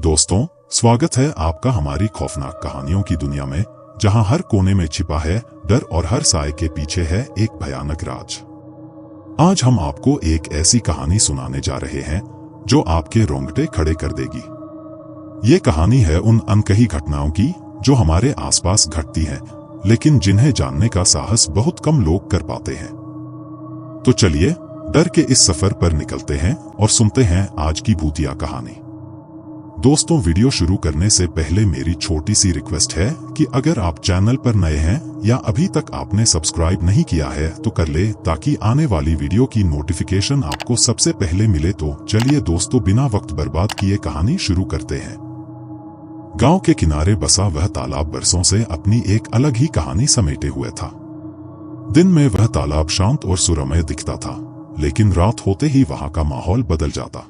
दोस्तों, स्वागत है आपका हमारी खौफनाक कहानियों की दुनिया में, जहां हर कोने में छिपा है डर और हर साए के पीछे है एक भयानक राज। आज हम आपको एक ऐसी कहानी सुनाने जा रहे हैं जो आपके रोंगटे खड़े कर देगी। ये कहानी है उन अनकही घटनाओं की जो हमारे आसपास घटती हैं, लेकिन जिन्हें जानने का साहस बहुत कम लोग कर पाते हैं। तो चलिए डर के इस सफर पर निकलते हैं और सुनते हैं आज की भूतिया कहानी। दोस्तों, वीडियो शुरू करने से पहले मेरी छोटी सी रिक्वेस्ट है कि अगर आप चैनल पर नए हैं या अभी तक आपने सब्सक्राइब नहीं किया है तो कर ले, ताकि आने वाली वीडियो की नोटिफिकेशन आपको सबसे पहले मिले। तो चलिए दोस्तों, बिना वक्त बर्बाद किए कहानी शुरू करते हैं। गांव के किनारे बसा वह तालाब बरसों से अपनी एक अलग ही कहानी समेटे हुए था। दिन में वह तालाब शांत और सुरमय दिखता था, लेकिन रात होते ही वहां का माहौल बदल जाता।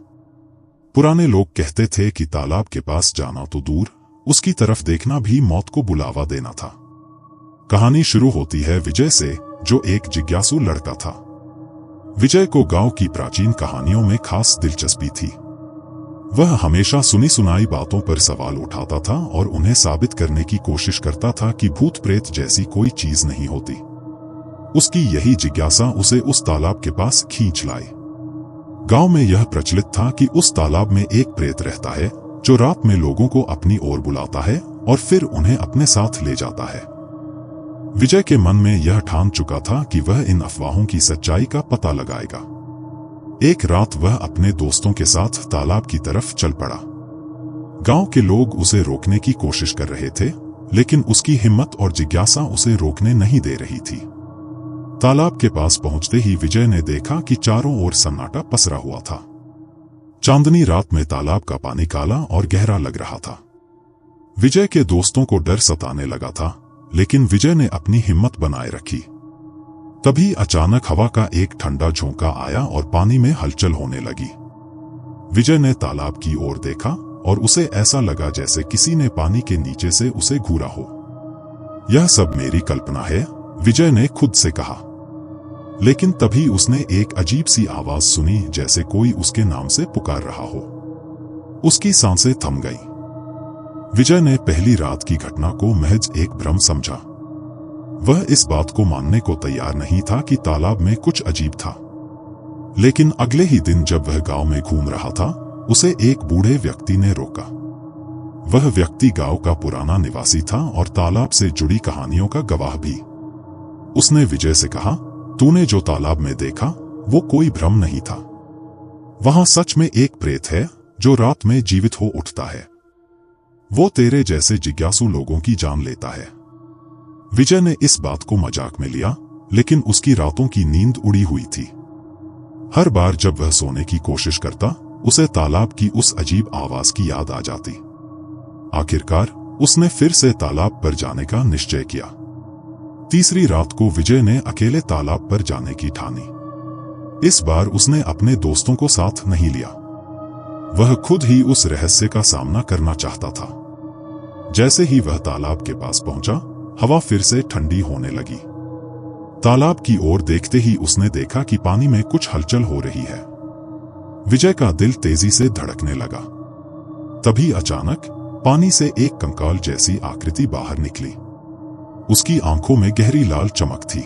पुराने लोग कहते थे कि तालाब के पास जाना तो दूर, उसकी तरफ देखना भी मौत को बुलावा देना था। कहानी शुरू होती है विजय से, जो एक जिज्ञासु लड़का था। विजय को गांव की प्राचीन कहानियों में खास दिलचस्पी थी। वह हमेशा सुनी सुनाई बातों पर सवाल उठाता था और उन्हें साबित करने की कोशिश करता था कि भूत प्रेत जैसी कोई चीज नहीं होती। उसकी यही जिज्ञासा उसे उस तालाब के पास खींच लाई। गांव में यह प्रचलित था कि उस तालाब में एक प्रेत रहता है जो रात में लोगों को अपनी ओर बुलाता है और फिर उन्हें अपने साथ ले जाता है। विजय के मन में यह ठान चुका था कि वह इन अफवाहों की सच्चाई का पता लगाएगा। एक रात वह अपने दोस्तों के साथ तालाब की तरफ चल पड़ा। गांव के लोग उसे रोकने की कोशिश कर रहे थे, लेकिन उसकी हिम्मत और जिज्ञासा उसे रोकने नहीं दे रही थी। तालाब के पास पहुंचते ही विजय ने देखा कि चारों ओर सन्नाटा पसरा हुआ था। चांदनी रात में तालाब का पानी काला और गहरा लग रहा था। विजय के दोस्तों को डर सताने लगा था, लेकिन विजय ने अपनी हिम्मत बनाए रखी। तभी अचानक हवा का एक ठंडा झोंका आया और पानी में हलचल होने लगी। विजय ने तालाब की ओर देखा और उसे ऐसा लगा जैसे किसी ने पानी के नीचे से उसे घूरा हो। यह सब मेरी कल्पना है, विजय ने खुद से कहा। लेकिन तभी उसने एक अजीब सी आवाज सुनी, जैसे कोई उसके नाम से पुकार रहा हो। उसकी सांसें थम गईं। विजय ने पहली रात की घटना को महज एक भ्रम समझा। वह इस बात को मानने को तैयार नहीं था कि तालाब में कुछ अजीब था। लेकिन अगले ही दिन जब वह गांव में घूम रहा था, उसे एक बूढ़े व्यक्ति ने रोका। वह व्यक्ति गांव का पुराना निवासी था और तालाब से जुड़ी कहानियों का गवाह भी। उसने विजय से कहा, तूने जो तालाब में देखा वो कोई भ्रम नहीं था। वहां सच में एक प्रेत है जो रात में जीवित हो उठता है। वो तेरे जैसे जिज्ञासु लोगों की जान लेता है। विजय ने इस बात को मजाक में लिया, लेकिन उसकी रातों की नींद उड़ी हुई थी। हर बार जब वह सोने की कोशिश करता, उसे तालाब की उस अजीब आवाज की याद आ जाती। आखिरकार उसने फिर से तालाब पर जाने का निश्चय किया। तीसरी रात को विजय ने अकेले तालाब पर जाने की ठानी। इस बार उसने अपने दोस्तों को साथ नहीं लिया। वह खुद ही उस रहस्य का सामना करना चाहता था। जैसे ही वह तालाब के पास पहुंचा, हवा फिर से ठंडी होने लगी। तालाब की ओर देखते ही उसने देखा कि पानी में कुछ हलचल हो रही है। विजय का दिल तेजी से धड़कने लगा। तभी अचानक पानी से एक कंकाल जैसी आकृति बाहर निकली। उसकी आंखों में गहरी लाल चमक थी।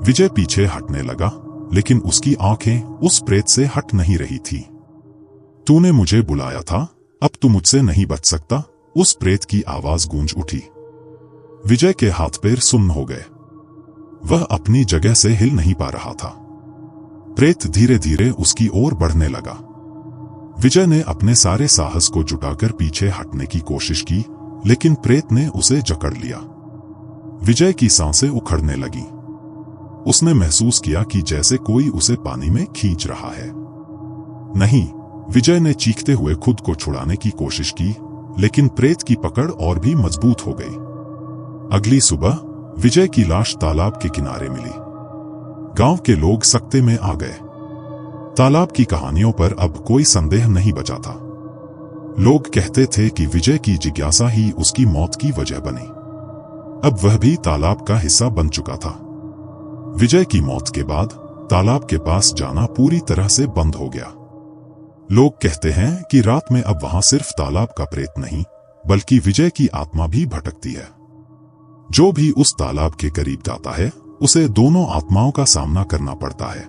विजय पीछे हटने लगा, लेकिन उसकी आंखें उस प्रेत से हट नहीं रही थी। तूने मुझे बुलाया था, अब तू मुझसे नहीं बच सकता, उस प्रेत की आवाज गूंज उठी। विजय के हाथ पैर सुन्न हो गए। वह अपनी जगह से हिल नहीं पा रहा था। प्रेत धीरे धीरे उसकी ओर बढ़ने लगा। विजय ने अपने सारे साहस को जुटाकर पीछे हटने की कोशिश की, लेकिन प्रेत ने उसे जकड़ लिया। विजय की सांसें उखड़ने लगी। उसने महसूस किया कि जैसे कोई उसे पानी में खींच रहा है। नहीं, विजय ने चीखते हुए खुद को छुड़ाने की कोशिश की, लेकिन प्रेत की पकड़ और भी मजबूत हो गई। अगली सुबह विजय की लाश तालाब के किनारे मिली। गांव के लोग सकते में आ गए। तालाब की कहानियों पर अब कोई संदेह नहीं बचा था। लोग कहते थे कि विजय की जिज्ञासा ही उसकी मौत की वजह बनी। अब वह भी तालाब का हिस्सा बन चुका था। विजय की मौत के बाद तालाब के पास जाना पूरी तरह से बंद हो गया। लोग कहते हैं कि रात में अब वहां सिर्फ तालाब का प्रेत नहीं, बल्कि विजय की आत्मा भी भटकती है। जो भी उस तालाब के करीब जाता है, उसे दोनों आत्माओं का सामना करना पड़ता है।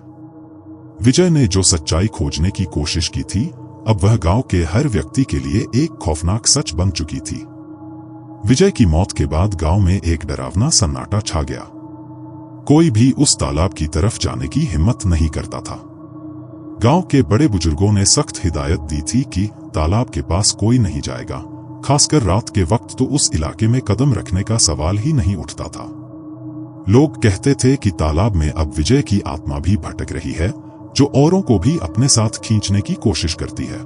विजय ने जो सच्चाई खोजने की कोशिश की थी, अब वह गांव के हर व्यक्ति के लिए एक खौफनाक सच बन चुकी थी। विजय की मौत के बाद गांव में एक डरावना सन्नाटा छा गया। कोई भी उस तालाब की तरफ जाने की हिम्मत नहीं करता था। गांव के बड़े बुजुर्गों ने सख्त हिदायत दी थी कि तालाब के पास कोई नहीं जाएगा, खासकर रात के वक्त तो उस इलाके में कदम रखने का सवाल ही नहीं उठता था। लोग कहते थे कि तालाब में अब विजय की आत्मा भी भटक रही है, जो औरों को भी अपने साथ खींचने की कोशिश करती है।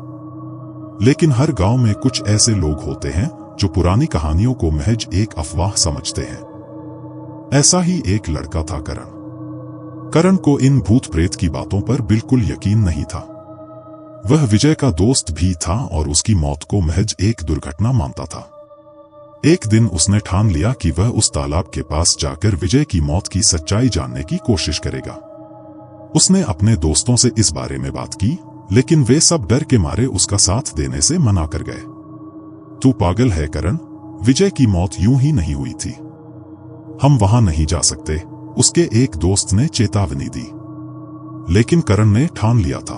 लेकिन हर गांव में कुछ ऐसे लोग होते हैं जो पुरानी कहानियों को महज एक अफवाह समझते हैं। ऐसा ही एक लड़का था करण। करण को इन भूत प्रेत की बातों पर बिल्कुल यकीन नहीं था। वह विजय का दोस्त भी था और उसकी मौत को महज एक दुर्घटना मानता था। एक दिन उसने ठान लिया कि वह उस तालाब के पास जाकर विजय की मौत की सच्चाई जानने की कोशिश करेगा। उसने अपने दोस्तों से इस बारे में बात की, लेकिन वे सब डर के मारे उसका साथ देने से मना कर गए। तू पागल है करण, विजय की मौत यूं ही नहीं हुई थी। हम वहां नहीं जा सकते, उसके एक दोस्त ने चेतावनी दी। लेकिन करण ने ठान लिया था।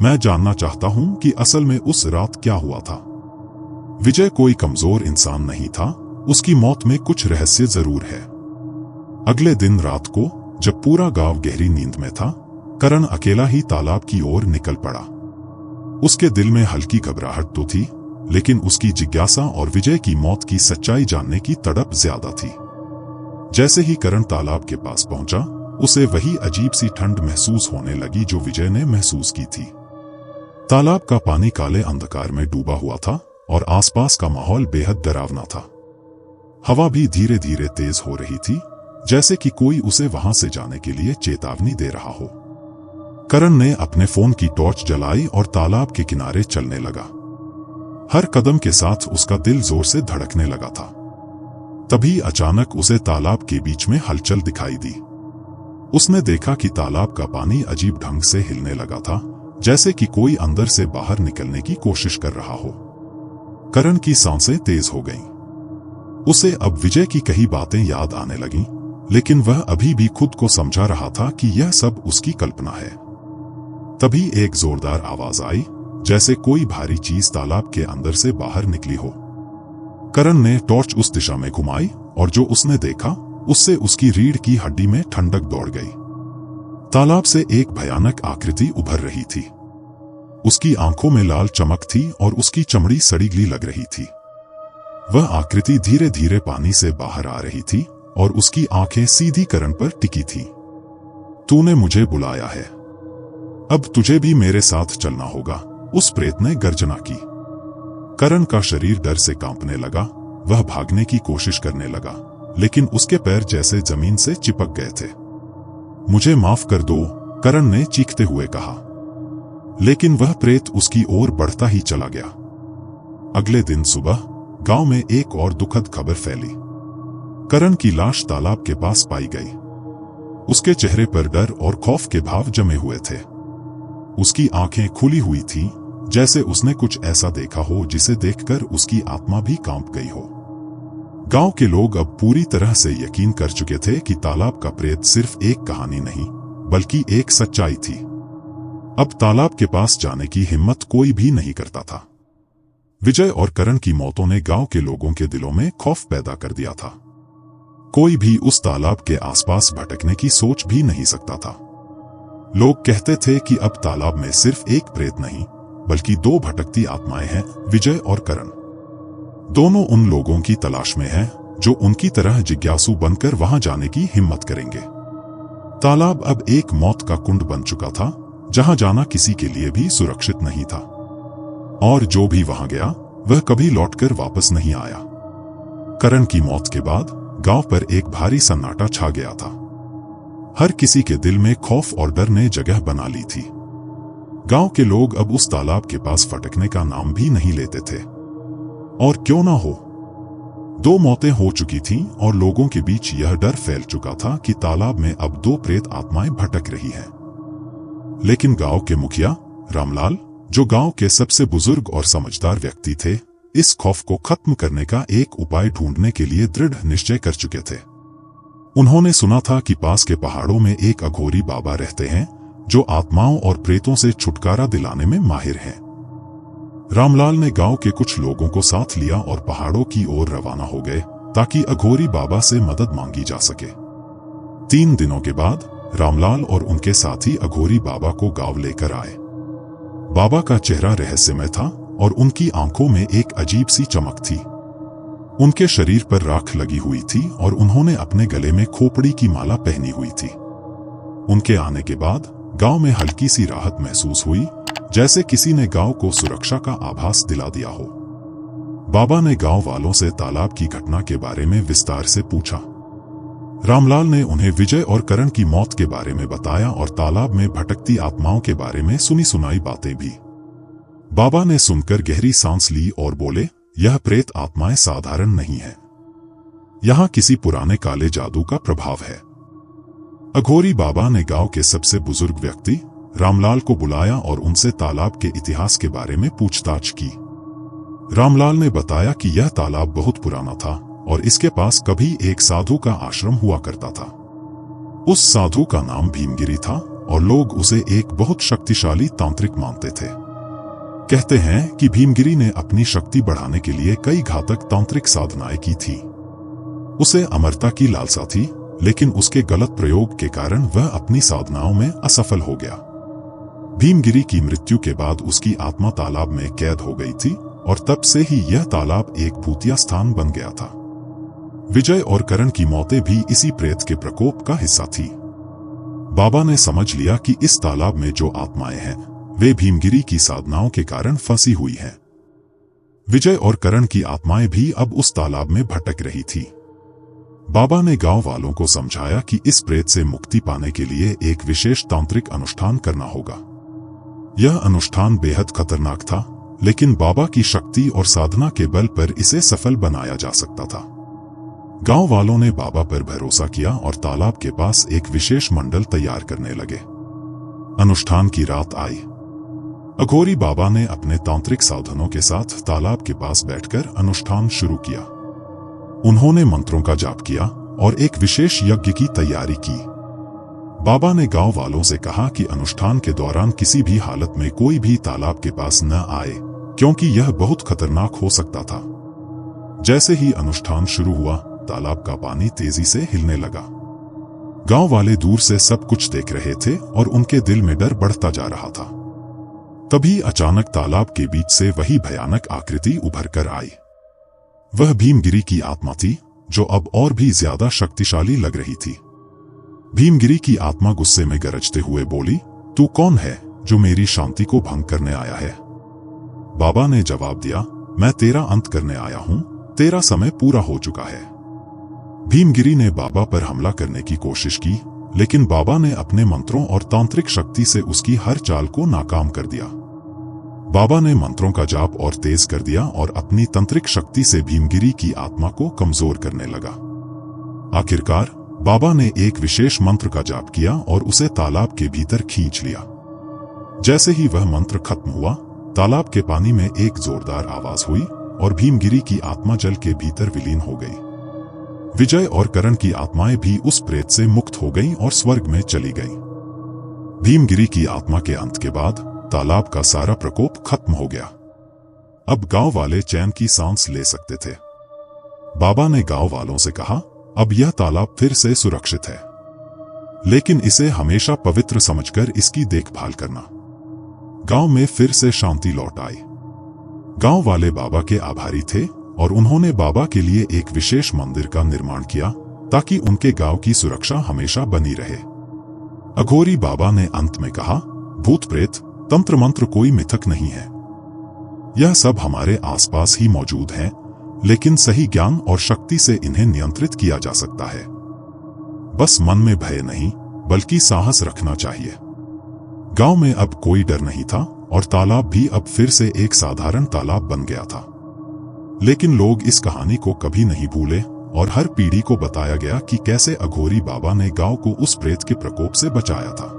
मैं जानना चाहता हूं कि असल में उस रात क्या हुआ था। विजय कोई कमजोर इंसान नहीं था, उसकी मौत में कुछ रहस्य जरूर है। अगले दिन रात को जब पूरा गांव गहरी नींद में था, करण अकेला ही तालाब की ओर निकल पड़ा। उसके दिल में हल्की घबराहट तो थी, लेकिन उसकी जिज्ञासा और विजय की मौत की सच्चाई जानने की तड़प ज्यादा थी। जैसे ही करण तालाब के पास पहुंचा, उसे वही अजीब सी ठंड महसूस होने लगी जो विजय ने महसूस की थी। तालाब का पानी काले अंधकार में डूबा हुआ था और आसपास का माहौल बेहद डरावना था। हवा भी धीरे धीरे तेज हो रही थी, जैसे कि कोई उसे वहां से जाने के लिए चेतावनी दे रहा हो। करण ने अपने फोन की टॉर्च जलाई और तालाब के किनारे चलने लगा। हर कदम के साथ उसका दिल जोर से धड़कने लगा था। तभी अचानक उसे तालाब के बीच में हलचल दिखाई दी। उसने देखा कि तालाब का पानी अजीब ढंग से हिलने लगा था, जैसे कि कोई अंदर से बाहर निकलने की कोशिश कर रहा हो। करण की सांसें तेज हो गईं। उसे अब विजय की कही बातें याद आने लगीं, लेकिन वह अभी भी खुद को समझा रहा था कि यह सब उसकी कल्पना है। तभी एक जोरदार आवाज आई, जैसे कोई भारी चीज तालाब के अंदर से बाहर निकली हो। करण ने टॉर्च उस दिशा में घुमाई और जो उसने देखा, उससे उसकी रीढ़ की हड्डी में ठंडक दौड़ गई। तालाब से एक भयानक आकृति उभर रही थी। उसकी आंखों में लाल चमक थी और उसकी चमड़ी सड़ी गली लग रही थी। वह आकृति धीरे धीरे पानी से बाहर आ रही थी और उसकी आंखें सीधी करण पर टिकी थी। तूने मुझे बुलाया है, अब तुझे भी मेरे साथ चलना होगा, उस प्रेत ने गर्जना की। करण का शरीर डर से कांपने लगा। वह भागने की कोशिश करने लगा, लेकिन उसके पैर जैसे जमीन से चिपक गए थे। मुझे माफ कर दो, करण ने चीखते हुए कहा। लेकिन वह प्रेत उसकी ओर बढ़ता ही चला गया। अगले दिन सुबह गांव में एक और दुखद खबर फैली। करण की लाश तालाब के पास पाई गई। उसके चेहरे पर डर और खौफ के भाव जमे हुए थे। उसकी आंखें खुली हुई थीं, जैसे उसने कुछ ऐसा देखा हो जिसे देखकर उसकी आत्मा भी कांप गई हो। गांव के लोग अब पूरी तरह से यकीन कर चुके थे कि तालाब का प्रेत सिर्फ एक कहानी नहीं, बल्कि एक सच्चाई थी। अब तालाब के पास जाने की हिम्मत कोई भी नहीं करता था। विजय और करण की मौतों ने गांव के लोगों के दिलों में खौफ पैदा कर दिया था। कोई भी उस तालाब के आसपास भटकने की सोच भी नहीं सकता था। लोग कहते थे कि अब तालाब में सिर्फ एक प्रेत नहीं, बल्कि दो भटकती आत्माएं हैं, विजय और करण। दोनों उन लोगों की तलाश में हैं जो उनकी तरह जिज्ञासु बनकर वहां जाने की हिम्मत करेंगे। तालाब अब एक मौत का कुंड बन चुका था, जहां जाना किसी के लिए भी सुरक्षित नहीं था। और जो भी वहां गया, वह कभी लौटकर वापस नहीं आया। करण की मौत के बाद गांव पर एक भारी सन्नाटा छा गया था। हर किसी के दिल में खौफ और डर ने जगह बना ली थी। गांव के लोग अब उस तालाब के पास फटकने का नाम भी नहीं लेते थे। और क्यों ना हो, 2 मौतें हो चुकी थीं और लोगों के बीच यह डर फैल चुका था कि तालाब में अब 2 प्रेत आत्माएं भटक रही हैं। लेकिन गांव के मुखिया रामलाल जो गांव के सबसे बुजुर्ग और समझदार व्यक्ति थे, इस खौफ को खत्म करने का एक उपाय ढूंढने के लिए दृढ़ निश्चय कर चुके थे। उन्होंने सुना था कि पास के पहाड़ों में एक अघोरी बाबा रहते हैं जो आत्माओं और प्रेतों से छुटकारा दिलाने में माहिर हैं। रामलाल ने गांव के कुछ लोगों को साथ लिया और पहाड़ों की ओर रवाना हो गए ताकि अघोरी बाबा से मदद मांगी जा सके। 3 दिनों के बाद रामलाल और उनके साथी अघोरी बाबा को गांव लेकर आए। बाबा का चेहरा रहस्यमय था और उनकी आंखों में एक अजीब सी चमक थी। उनके शरीर पर राख लगी हुई थी और उन्होंने अपने गले में खोपड़ी की माला पहनी हुई थी। उनके आने के बाद गांव में हल्की सी राहत महसूस हुई, जैसे किसी ने गांव को सुरक्षा का आभास दिला दिया हो। बाबा ने गांव वालों से तालाब की घटना के बारे में विस्तार से पूछा। रामलाल ने उन्हें विजय और करण की मौत के बारे में बताया और तालाब में भटकती आत्माओं के बारे में सुनी सुनाई बातें भी। बाबा ने सुनकर गहरी सांस ली और बोले, यह प्रेत आत्माएं साधारण नहीं है। यहां किसी पुराने काले जादू का प्रभाव है। अघोरी बाबा ने गांव के सबसे बुजुर्ग व्यक्ति रामलाल को बुलाया और उनसे तालाब के इतिहास के बारे में पूछताछ की। रामलाल ने बताया कि यह तालाब बहुत पुराना था और इसके पास कभी एक साधु का आश्रम हुआ करता था। उस साधु का नाम भीमगिरी था और लोग उसे एक बहुत शक्तिशाली तांत्रिक मानते थे। कहते हैं कि भीमगिरी ने अपनी शक्ति बढ़ाने के लिए कई घातक तांत्रिक साधनाएं की थी। उसे अमरता की लालसा थी, लेकिन उसके गलत प्रयोग के कारण वह अपनी साधनाओं में असफल हो गया। भीमगिरी की मृत्यु के बाद उसकी आत्मा तालाब में कैद हो गई थी और तब से ही यह तालाब एक भूतिया स्थान बन गया था। विजय और करण की मौतें भी इसी प्रेत के प्रकोप का हिस्सा थी। बाबा ने समझ लिया कि इस तालाब में जो आत्माएं हैं वे भीमगिरी की साधनाओं के कारण फंसी हुई हैं। विजय और करण की आत्माएं भी अब उस तालाब में भटक रही थी। बाबा ने गांव वालों को समझाया कि इस प्रेत से मुक्ति पाने के लिए एक विशेष तांत्रिक अनुष्ठान करना होगा। यह अनुष्ठान बेहद खतरनाक था, लेकिन बाबा की शक्ति और साधना के बल पर इसे सफल बनाया जा सकता था। गांव वालों ने बाबा पर भरोसा किया और तालाब के पास एक विशेष मंडल तैयार करने लगे। अनुष्ठान की रात आई। अघोरी बाबा ने अपने तांत्रिक साधनों के साथ तालाब के पास बैठकर अनुष्ठान शुरू किया। उन्होंने मंत्रों का जाप किया और एक विशेष यज्ञ की तैयारी की। बाबा ने गांव वालों से कहा कि अनुष्ठान के दौरान किसी भी हालत में कोई भी तालाब के पास न आए, क्योंकि यह बहुत खतरनाक हो सकता था। जैसे ही अनुष्ठान शुरू हुआ, तालाब का पानी तेजी से हिलने लगा। गांव वाले दूर से सब कुछ देख रहे थे और उनके दिल में डर बढ़ता जा रहा था। तभी अचानक तालाब के बीच से वही भयानक आकृति उभर कर आई। वह भीमगिरी की आत्मा थी, जो अब और भी ज्यादा शक्तिशाली लग रही थी। भीमगिरी की आत्मा गुस्से में गरजते हुए बोली, तू कौन है जो मेरी शांति को भंग करने आया है? बाबा ने जवाब दिया, मैं तेरा अंत करने आया हूं, तेरा समय पूरा हो चुका है। भीमगिरी ने बाबा पर हमला करने की कोशिश की, लेकिन बाबा ने अपने मंत्रों और तांत्रिक शक्ति से उसकी हर चाल को नाकाम कर दिया। बाबा ने मंत्रों का जाप और तेज कर दिया और अपनी तंत्रिक शक्ति से भीमगिरी की आत्मा को कमजोर करने लगा। आखिरकार बाबा ने एक विशेष मंत्र का जाप किया और उसे तालाब के भीतर खींच लिया। जैसे ही वह मंत्र खत्म हुआ, तालाब के पानी में एक जोरदार आवाज हुई और भीमगिरी की आत्मा जल के भीतर विलीन हो गई। विजय और करण की आत्माएं भी उस प्रेत से मुक्त हो गईं और स्वर्ग में चली गईं। भीमगिरी की आत्मा के अंत के बाद तालाब का सारा प्रकोप खत्म हो गया। अब गांव वाले चैन की सांस ले सकते थे। बाबा ने गांव वालों से कहा, अब यह तालाब फिर से सुरक्षित है, लेकिन इसे हमेशा पवित्र समझकर इसकी देखभाल करना। गांव में फिर से शांति लौट आई। गांव वाले बाबा के आभारी थे और उन्होंने बाबा के लिए एक विशेष मंदिर का निर्माण किया ताकि उनके गांव की सुरक्षा हमेशा बनी रहे। अघोरी बाबा ने अंत में कहा, भूत प्रेत, तंत्र मंत्र कोई मिथक नहीं है। यह सब हमारे आसपास ही मौजूद हैं, लेकिन सही ज्ञान और शक्ति से इन्हें नियंत्रित किया जा सकता है। बस मन में भय नहीं, बल्कि साहस रखना चाहिए। गांव में अब कोई डर नहीं था और तालाब भी अब फिर से एक साधारण तालाब बन गया था। लेकिन लोग इस कहानी को कभी नहीं भूले और हर पीढ़ी को बताया गया कि कैसे अघोरी बाबा ने गांव को उस प्रेत के प्रकोप से बचाया था।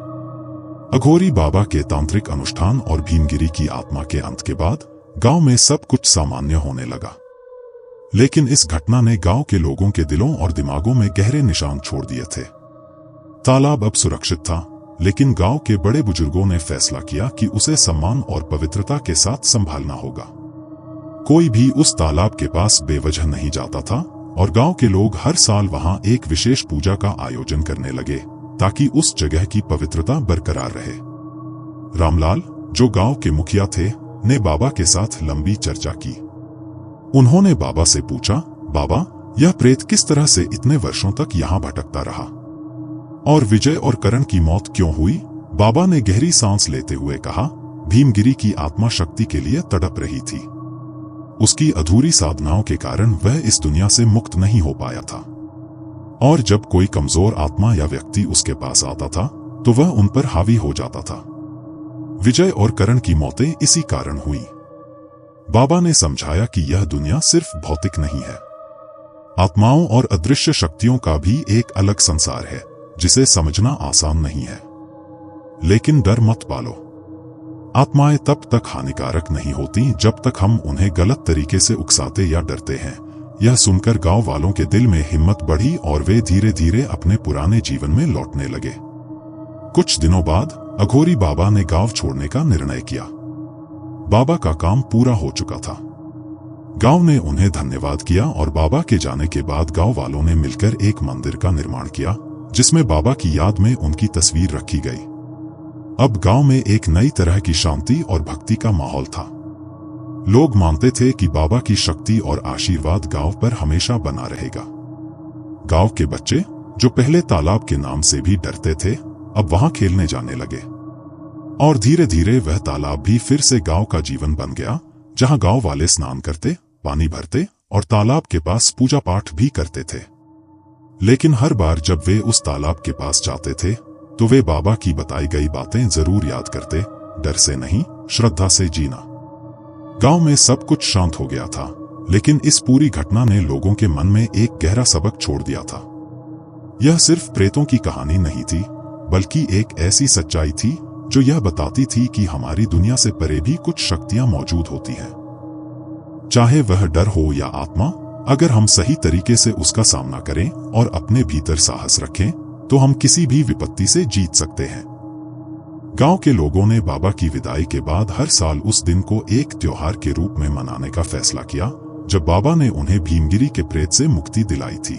अघोरी बाबा के तांत्रिक अनुष्ठान और भीमगिरी की आत्मा के अंत के बाद गांव में सब कुछ सामान्य होने लगा। लेकिन इस घटना ने गांव के लोगों के दिलों और दिमागों में गहरे निशान छोड़ दिए थे। तालाब अब सुरक्षित था, लेकिन गांव के बड़े बुजुर्गों ने फैसला किया कि उसे सम्मान और पवित्रता के साथ संभालना होगा। कोई भी उस तालाब के पास बेवजह नहीं जाता था और गांव के लोग हर साल वहां एक विशेष पूजा का आयोजन करने लगे ताकि उस जगह की पवित्रता बरकरार रहे। रामलाल, जो गांव के मुखिया थे, ने बाबा के साथ लंबी चर्चा की। उन्होंने बाबा से पूछा, बाबा, यह प्रेत किस तरह से इतने वर्षों तक यहाँ भटकता रहा और विजय और करण की मौत क्यों हुई? बाबा ने गहरी सांस लेते हुए कहा, भीमगिरी की आत्मा शक्ति के लिए तड़प रही थी। उसकी अधूरी साधनाओं के कारण वह इस दुनिया से मुक्त नहीं हो पाया था, और जब कोई कमजोर आत्मा या व्यक्ति उसके पास आता था तो वह उन पर हावी हो जाता था। विजय और करण की मौतें इसी कारण हुई। बाबा ने समझाया कि यह दुनिया सिर्फ भौतिक नहीं है, आत्माओं और अदृश्य शक्तियों का भी एक अलग संसार है जिसे समझना आसान नहीं है। लेकिन डर मत पालो, आत्माएं तब तक हानिकारक नहीं होती जब तक हम उन्हें गलत तरीके से उकसाते या डरते हैं। यह सुनकर गांव वालों के दिल में हिम्मत बढ़ी और वे धीरे धीरे अपने पुराने जीवन में लौटने लगे। कुछ दिनों बाद अघोरी बाबा ने गांव छोड़ने का निर्णय किया। बाबा का काम पूरा हो चुका था। गांव ने उन्हें धन्यवाद किया और बाबा के जाने के बाद गांव वालों ने मिलकर एक मंदिर का निर्माण किया जिसमें बाबा की याद में उनकी तस्वीर रखी गई। अब गांव में एक नई तरह की शांति और भक्ति का माहौल था। लोग मानते थे कि बाबा की शक्ति और आशीर्वाद गांव पर हमेशा बना रहेगा। गांव के बच्चे, जो पहले तालाब के नाम से भी डरते थे, अब वहां खेलने जाने लगे और धीरे धीरे वह तालाब भी फिर से गांव का जीवन बन गया, जहां गांव वाले स्नान करते, पानी भरते और तालाब के पास पूजा पाठ भी करते थे। लेकिन हर बार जब वे उस तालाब के पास जाते थे तो वे बाबा की बताई गई बातें जरूर याद करते, डर से नहीं, श्रद्धा से जीना। गांव में सब कुछ शांत हो गया था, लेकिन इस पूरी घटना ने लोगों के मन में एक गहरा सबक छोड़ दिया था। यह सिर्फ प्रेतों की कहानी नहीं थी, बल्कि एक ऐसी सच्चाई थी जो यह बताती थी कि हमारी दुनिया से परे भी कुछ शक्तियां मौजूद होती हैं। चाहे वह डर हो या आत्मा, अगर हम सही तरीके से उसका सामना करें और अपने भीतर साहस रखें तो हम किसी भी विपत्ति से जीत सकते हैं। गांव के लोगों ने बाबा की विदाई के बाद हर साल उस दिन को एक त्योहार के रूप में मनाने का फैसला किया, जब बाबा ने उन्हें भीमगिरी के प्रेत से मुक्ति दिलाई थी।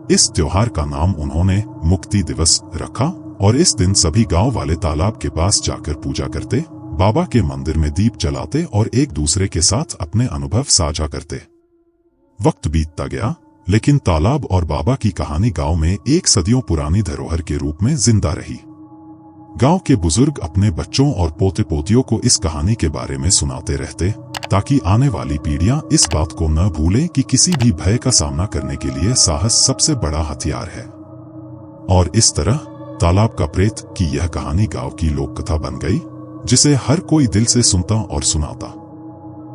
इस त्योहार का नाम उन्होंने मुक्ति दिवस रखा और इस दिन सभी गांव वाले तालाब के पास जाकर पूजा करते, बाबा के मंदिर में दीप जलाते और एक दूसरे के साथ अपने अनुभव साझा करते। वक्त बीतता गया, लेकिन तालाब और बाबा की कहानी गांव में एक सदियों पुरानी धरोहर के रूप में जिंदा रही। गांव के बुजुर्ग अपने बच्चों और पोते पोतियों को इस कहानी के बारे में सुनाते रहते, ताकि आने वाली पीढ़ियां इस बात को न भूलें कि किसी भी भय का सामना करने के लिए साहस सबसे बड़ा हथियार है। और इस तरह तालाब का प्रेत की यह कहानी गांव की लोक कथा बन गई, जिसे हर कोई दिल से सुनता और सुनाता।